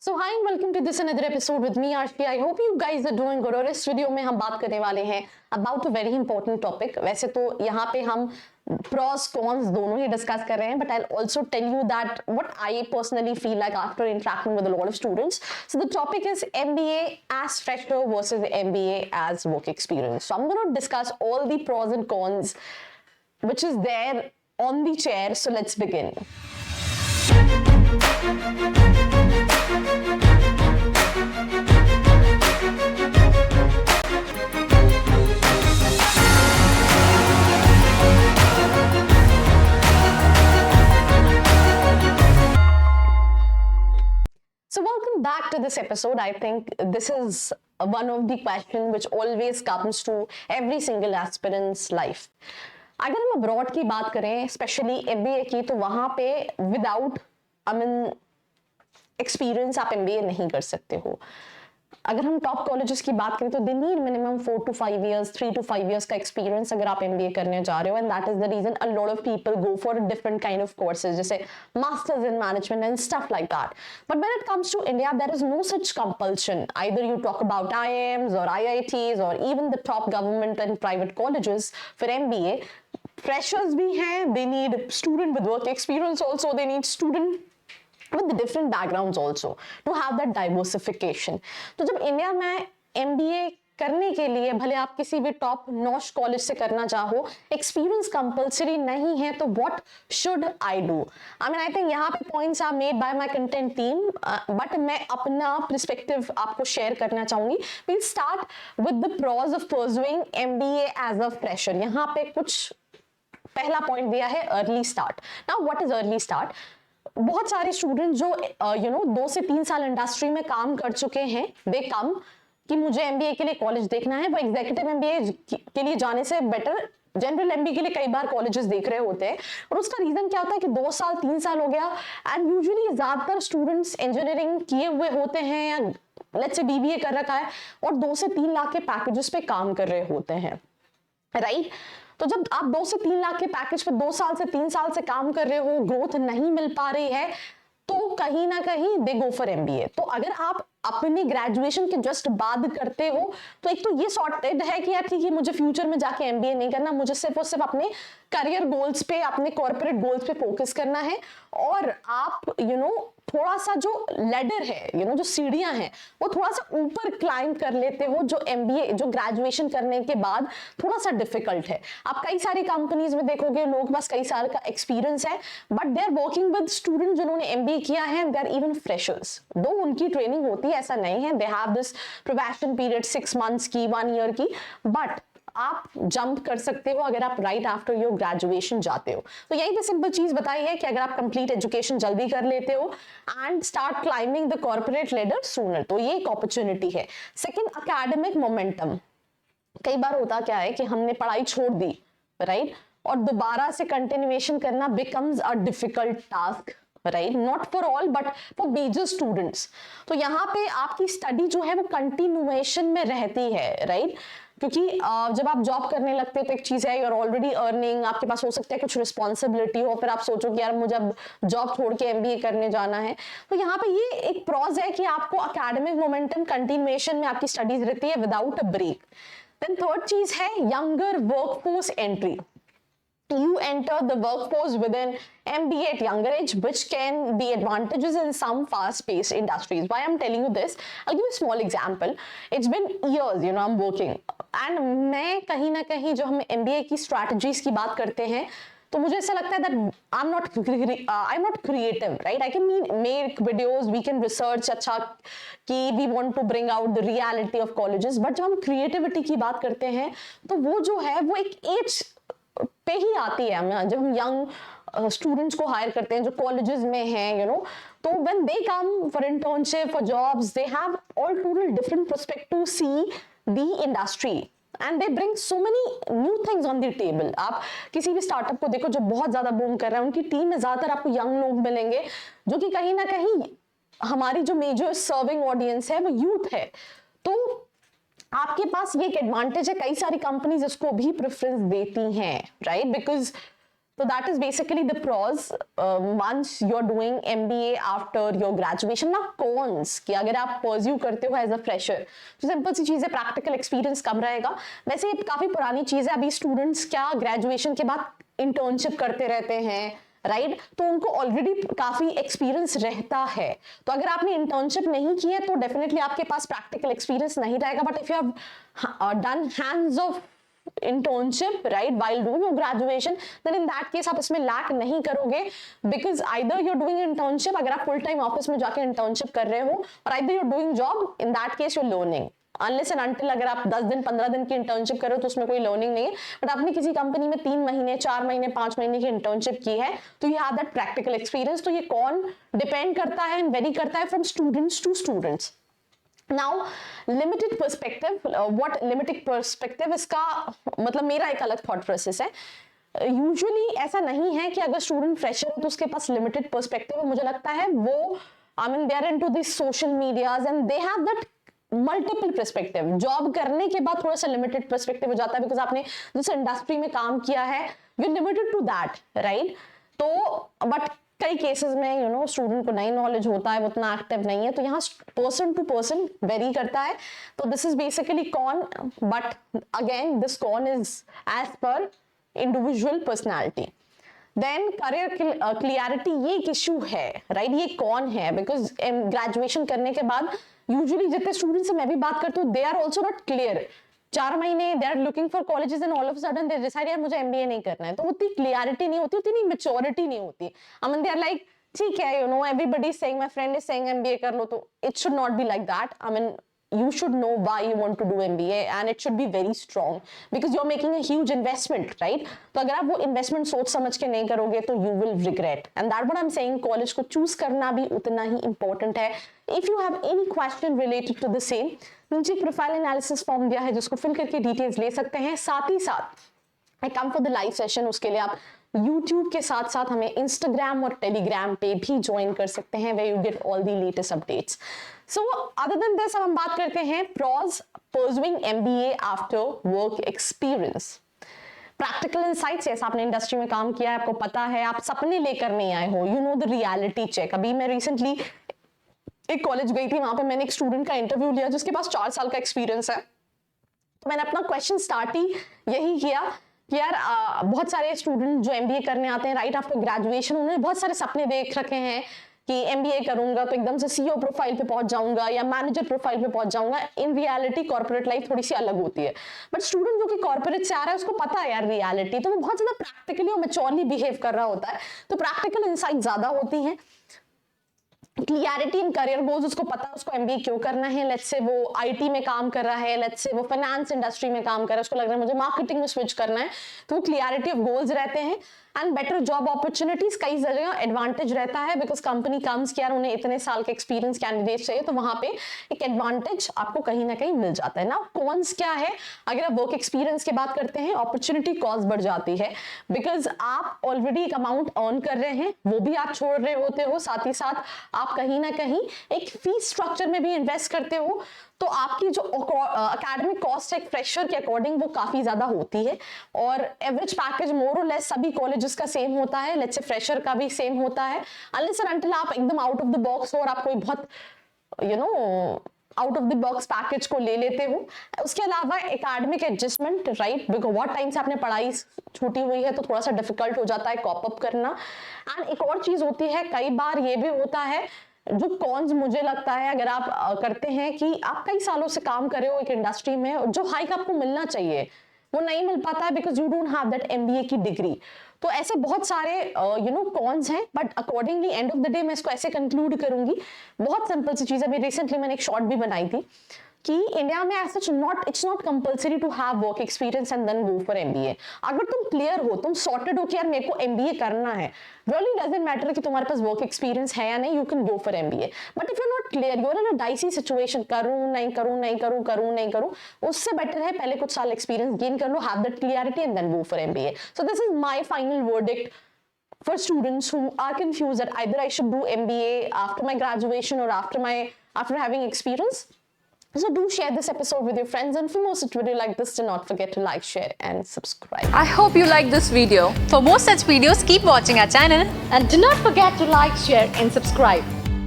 So hi and welcome to this another episode with me Arshpi. I hope you guys are doing good. और इस video में हम बात करने वाले हैं about a very important topic. वैसे तो यहाँ पे हम pros cons दोनों ही डिस्कस कर रहे हैं, but I'll also tell you that what I personally feel like after interacting with a lot of students. So the topic is MBA as fresher versus MBA as work experience. So I'm going to discuss all the pros and cons which is there on the chair. So let's begin. So welcome back to this episode. I think this is one of the questions which always comes to every single aspirant's life. अगर हम abroad की बात करें, specially MBA की, तो वहां पे without experience आप MBA नहीं कर सकते हो. अगर हम टॉप कॉलेजेस की बात करें तो they need minimum 4 to 5 years, 3 to 5 years का एक्सपीरियंस अगर आप MBA करने जा रहे हो. And that is the reason a lot of people go for different kind of courses जैसे masters in management and stuff like that. But when it comes to India there is no such compulsion. Either you talk about IIMs और IITs और even the top government and private colleges for MBA. Freshers भी हैं, they need student with work experience also, they need student with the different backgrounds also to have that diversification. तो जब India में MBA करने के लिए भले आप किसी भी टॉप नॉश कॉलेज से करना चाहो, एक्सपीरियंस कंपलसरी नहीं है, तो what should I do? I think यहाँ पे points are made by my content team, but मैं अपना पर्सपेक्टिव आपको शेयर करना चाहूंगी. We'll start with the pros of pursuing MBA as a fresher. यहाँ पे कुछ पहला पॉइंट दिया है, early start. Now what is early start? बहुत सारे स्टूडेंट जो 2 से 3 साल इंडस्ट्री में काम कर चुके हैं, दे कम कि मुझे MBA के लिए कॉलेज देखना है. वो एग्जीक्यूटिव MBA के लिए जाने से बेटर जनरल MBA के लिए कई बार कॉलेजेस देख रहे होते हैं. और उसका रीजन क्या होता है कि 2 साल 3 साल हो गया, एंड यूजुअली ज्यादातर स्टूडेंट्स इंजीनियरिंग किए हुए होते हैं या लेट्स से BBA कर रखा है और 2 से 3 लाख के पैकेजेस पे काम कर रहे होते हैं, राइट? तो जब आप 2 से 3 लाख के पैकेज पे 2 साल से 3 साल से काम कर रहे हो, ग्रोथ नहीं मिल पा रही है, तो कहीं ना कहीं दे गो फॉर MBA. तो अगर आप अपनी ग्रेजुएशन के जस्ट बाद करते हो तो एक तो ये सॉर्टेड है कि यार ठीक है, मुझे फ्यूचर में जाके MBA नहीं करना, मुझे सिर्फ और सिर्फ अपने करियर गोल्स पे, अपने कॉर्पोरेट गोल्स पे फोकस करना है. और आप थोड़ा सा जो लेडर है, जो सीढ़ियां हैं, वो थोड़ा सा ऊपर क्लाइंब कर लेते हो, जो MBA जो ग्रेजुएशन करने के बाद थोड़ा सा डिफिकल्ट है. आप कई सारी कंपनीज में देखोगे लोगों के पास कई साल का एक्सपीरियंस है, but they are working with student जिन्होंने MBA किया है, दे आर इवन फ्रेशर्स. दो उनकी ट्रेनिंग होती है, ऐसा नहीं है, they have this probation period 6 months की, 1 year की, बट आप जंप कर सकते हो अगर आप राइट आफ्टर योर ग्रेजुएशन जाते हो. तो यही पे सिंपल चीज बताई है कि अगर आप कंप्लीट एजुकेशन जल्दी कर लेते हो and start climbing the corporate ladder sooner, तो ये एक अपॉर्चुनिटी है. Second, academic momentum. कई बार होता क्या है कि हमने पढ़ाई छोड़ दी, राइट, और दोबारा से कंटिन्यूएशन करना becomes a difficult task, right? Not for all but for major students. तो यहाँ पे आपकी स्टडी जो है वो कंटिन्यूएशन में रहती है, राइट? क्योंकि जब आप जॉब करने लगते हैं तो एक चीज है, यू आर ऑलरेडी अर्निंग, आपके पास हो सकता है कुछ रिस्पॉन्सिबिलिटी हो, फिर आप सोचो कि यार मुझे अब जॉब छोड़ के MBA करने जाना है. तो यहाँ पे ये एक प्रॉज है कि आपको एकेडमिक मोमेंटम कंटिन्यूएशन में आपकी स्टडीज रहती है without a break. Then third चीज है younger workforce entry. You enter the workforce within MBA at younger age, which can be advantages in some fast-paced industries. Why I'm telling you this? I'll give you a small example. It's been years, I'm working, and मैं कहीं ना कहीं जो हम MBA की strategies की बात करते हैं, तो मुझे ऐसा लगता है that I'm not creative, right? I can make videos, we can research अच्छा कि we want to bring out the reality of colleges, but जब हम creativity की बात करते हैं तो वो जो है वो एक एज पे ही आती है. जब हम यंग स्टूडेंट्स को हायर करते हैं जो कॉलेजेस में हैं, तो when they come for internship for jobs, they have all total different perspective to see the industry and they bring so many new things on the table. आप किसी भी स्टार्टअप को देखो जो बहुत ज्यादा बूम कर रहा है, उनकी टीम में ज्यादातर आपको यंग लोग मिलेंगे जो कि कहीं ना कहीं हमारी जो मेजर सर्विंग ऑडियंस है वो यूथ है. तो आपके पास ये एक एडवांटेज है, कई सारी कंपनीज इसको भी प्रेफरेंस देती हैं, राइट? बिकॉज तो that is basically the pros once you are doing MBA after your graduation. ना कॉन्स कि अगर आप परस्यू करते हो एज अ फ्रेशर, तो सिंपल सी चीज है, प्रैक्टिकल एक्सपीरियंस कम रहेगा। वैसे काफी पुरानी चीज है, अभी स्टूडेंट्स क्या ग्रेजुएशन के बाद इंटर्नशिप करते रहते हैं, राइट? तो उनको ऑलरेडी काफी एक्सपीरियंस रहता है। तो अगर आपने इंटर्नशिप नहीं की है तो डेफिनेटली आपके पास प्रैक्टिकल एक्सपीरियंस नहीं रहेगा। But if you have done hands of internship right while doing your graduation, then in that case आप इसमें लैक नहीं करोगे, because either you're doing internship, अगर आप फुल टाइम ऑफिस में जाके इंटर्नशिप कर रहे हो, और either you're doing job, in that case you're learning unless and until अगर आप 10 दिन 15 दिन की इंटर्नशिप करो तो उसमें कोई लर्निंग नहीं है। बट आपने किसी कंपनी में 3 महीने 4 महीने 5 महीने की इंटर्नशिप की है तो you have that practical experience. तो ये कौन डिपेंड करता है एंड वेरी करता है from students to students. Now limited perspective, what limited perspective, इसका मतलब मेरा एक अलग थॉट प्रोसेस है। यूजुअली ऐसा नहीं है कि अगर स्टूडेंट फ्रेशर है तो उसके पास लिमिटेड पर्सपेक्टिव है। मुझे लगता है वो I mean they are into this social medias and they have that multiple perspective. Job करने के बाद थोड़ा सा लिमिटेड पर्सपेक्टिव हो जाता है बिकॉज आपने जिस इंडस्ट्री में काम किया है you limited to that, right? तो बट कई केसेस में यू नो स्टूडेंट को नई नॉलेज होता है, वो उतना एक्टिव नहीं है, तो यहाँ पर्सन टू पर्सन वेरी करता है। तो this is basically con, but again this con is as per individual personality. Then career clarity, ये एक इशू है, राइट? ये कौन है बिकॉज ग्रेजुएशन करने के बाद यूजुअली जितने स्टूडेंट्स से मैं भी बात करती हूँ they are also not clear. 4 महीने they are looking for colleges and all of sudden they decide यार मुझे एमबीए नहीं करना है, तो उतनी क्लियरिटी नहीं होती, उतनी मैच्योरिटी नहीं होती। I mean they are like ठीक है, you know everybody is saying, my friend is saying MBA कर लो, तो it should not be like that. I mean you should know why you want to do MBA and it should be very strong because you're making a huge investment, right? तो अगर आप वो investment सोच समझ के नहीं करोगे तो you will regret, and that what I'm saying, college को चूज करना भी उतना ही important है। If you have any question related to the same, नीचे प्रोफाइल एनालिसिस फॉर्म दिया है जिसको फिल करके डिटेल्स ले सकते हैं। साथ ही साथ I come for the live session, उसके लिए आप YouTube के साथ साथ हमें Instagram और Telegram पे भी ज्वाइन कर सकते हैं where you get all the latest updates. So other than this, अब हम बात करते हैं pros pursuing MBA after work experience. Practical insights, जैसे आपने इंडस्ट्री में काम किया है, आपको पता है, आप सपने लेकर नहीं आए हो, you know the reality check. अभी मैं रिसेंटली एक कॉलेज गई थी, वहां पे मैंने एक स्टूडेंट का इंटरव्यू लिया जिसके पास 4 साल का एक्सपीरियंस है। तो मैंने अपना क्वेश्चन स्टार्ट ही यही किया कि यार बहुत सारे स्टूडेंट जो एमबीए करने आते हैं राइट आफ्टर ग्रेजुएशन, उन्होंने बहुत सारे सपने देख रखे हैं कि एमबीए करूंगा तो एकदम से सीईओ प्रोफाइल पे पहुंच जाऊंगा या मैनेजर प्रोफाइल पे पहुंच जाऊंगा। इन रियलिटी कॉर्पोरेट लाइफ थोड़ी सी अलग होती है, बट स्टूडेंट जो कि कॉर्पोरेट से आ रहा है उसको पता है यार रियलिटी, तो वो बहुत ज्यादा प्रैक्टिकली और मैच्योरली बिहेव कर रहा होता है, तो प्रैक्टिकल इनसाइट ज्यादा होती हैं। क्लियरिटी इन करियर गोल्स, उसको पता है उसको एमबीए क्यों करना है। लेट्स से वो आईटी में काम कर रहा है, लेट्स से वो फाइनेंस इंडस्ट्री में काम कर रहा है, उसको लग रहा है मुझे मार्केटिंग में स्विच करना है, तो वो क्लियरिटी ऑफ गोल्स रहते हैं। एंड बेटर जॉब अपॉर्चुनिटीज, कई जगह एडवांटेज रहता है बिकॉज कंपनी कम्स कि यार उन्हें इतने साल के एक्सपीरियंस कैंडिडेट चाहिए, तो वहां पे एक एडवांटेज आपको कहीं ना कहीं मिल जाता है ना। कॉन्स क्या है, अगर आप वर्क एक्सपीरियंस की बात करते हैं, अपॉर्चुनिटी कॉस्ट बढ़ जाती है बिकॉज आप ऑलरेडी एक अमाउंट अर्न कर रहे हैं, वो भी आप छोड़ रहे होते हो, साथ ही साथ आप कहीं ना कहीं एक फीस स्ट्रक्चर में भी इन्वेस्ट करते हो, तो आपकी जो एकेडमिक कॉस्ट है फ्रेशर के अकॉर्डिंग वो काफी ज्यादा होती है। और एवरेज पैकेज मोर और लेस सभी कॉलेजेस का सेम होता है, लेट्स से फ्रेशर का भी सेम होता है, अनलेस एंड अनटिल आप एकदम आउट ऑफ द बॉक्स हो और आप कोई बहुत you know out of the box package को ले लेते हो। उसके अलावा एकेडमिक एडजस्टमेंट, राइट, बिकॉज बहुत टाइम से आपने पढ़ाई छूटी हुई है तो थोड़ा सा डिफिकल्ट हो जाता है कॉप अप करना। एंड एक और चीज होती है, कई बार ये भी होता है, जो कॉन्स मुझे लगता है अगर आप करते हैं कि आप कई सालों से काम कर रहे हो एक इंडस्ट्री में, जो हाइक आपको मिलना चाहिए वो नहीं मिल पाता है because you don't have that MBA की डिग्री। तो ऐसे बहुत सारे यू नो कॉन्स हैं, but accordingly end of the day मैं इसको ऐसे कंक्लूड करूंगी। बहुत सिंपल सी चीज है, अभी रिसेंटली मैंने एक शॉर्ट भी बनाई थी कि इंडिया में ऐसा it's not compulsory to have work experience and then go for MBA. अगर तुम क्लियर हो, तुम सॉर्टेड हो कि यार मेरे को एमबीए करना है, रियली डजंट मैटर कि तुम्हारे पास वर्क एक्सपीरियंस है या नहीं, you can go for MBA. But if you not clear, you are in a dicey situation, करूं नहीं करूं नहीं करूं करूं नहीं करूं, उससे बेटर है पहले कुछ साल एक्सपीरियंस गेन कर लो, have that clarity and then go for MBA. So this is my final verdict for students who are confused that either I should do MBA after my graduation or after having experience. So do share this episode with your friends, and for more such video like this, do not forget to like, share and subscribe. I hope you like this video. For more such videos, keep watching our channel. And do not forget to like, share and subscribe.